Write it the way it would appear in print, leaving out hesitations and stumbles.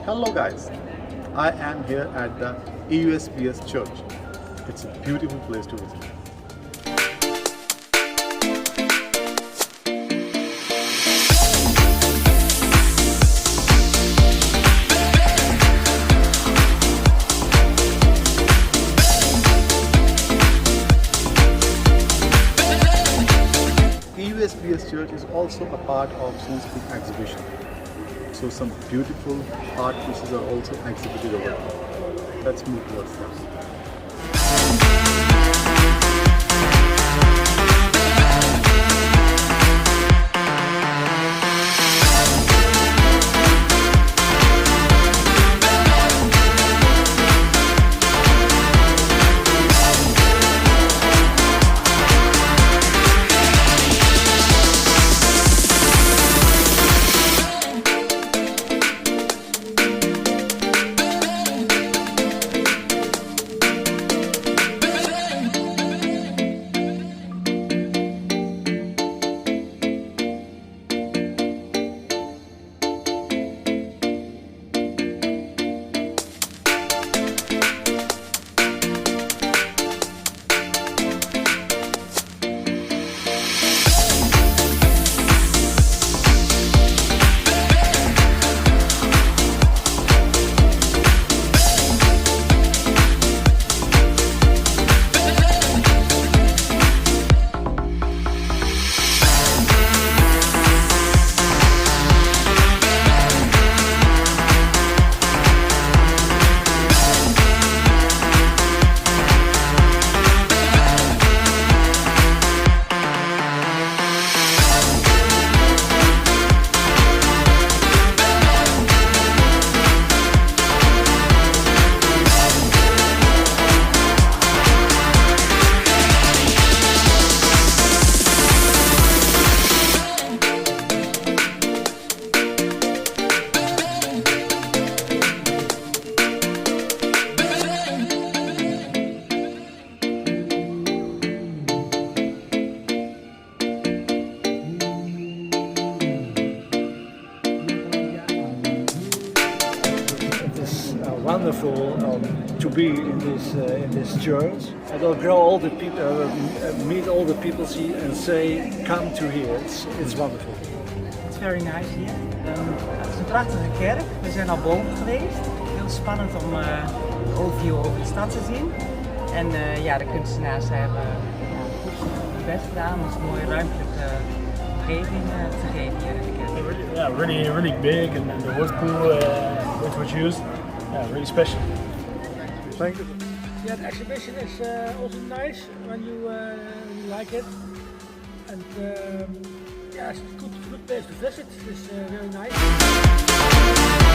Hello guys, I am here at the Eusebius church. It's a beautiful place to visit. Eusebius church is also a part of Sonsbeek exhibition. So some beautiful art pieces are also exhibited over there. Let's move towards them. Wonderful to be in this church. I will grow all the people, meet all the people, see and say, come to here. It's wonderful. It's very nice hier. Het is een prachtige kerk. We zijn al boven geweest. Heel spannend om een overview over de stad te zien. En ja, de kunstenaars hebben goed best gedaan om ons een mooie ruimtelijke omgeving te geven hier in de kerk. Yeah, really big, and the wood pool which was used. Yeah, really special. Thank you. Yeah, the exhibition is also nice when you like it, and yeah, it's a good place to visit. It's very nice.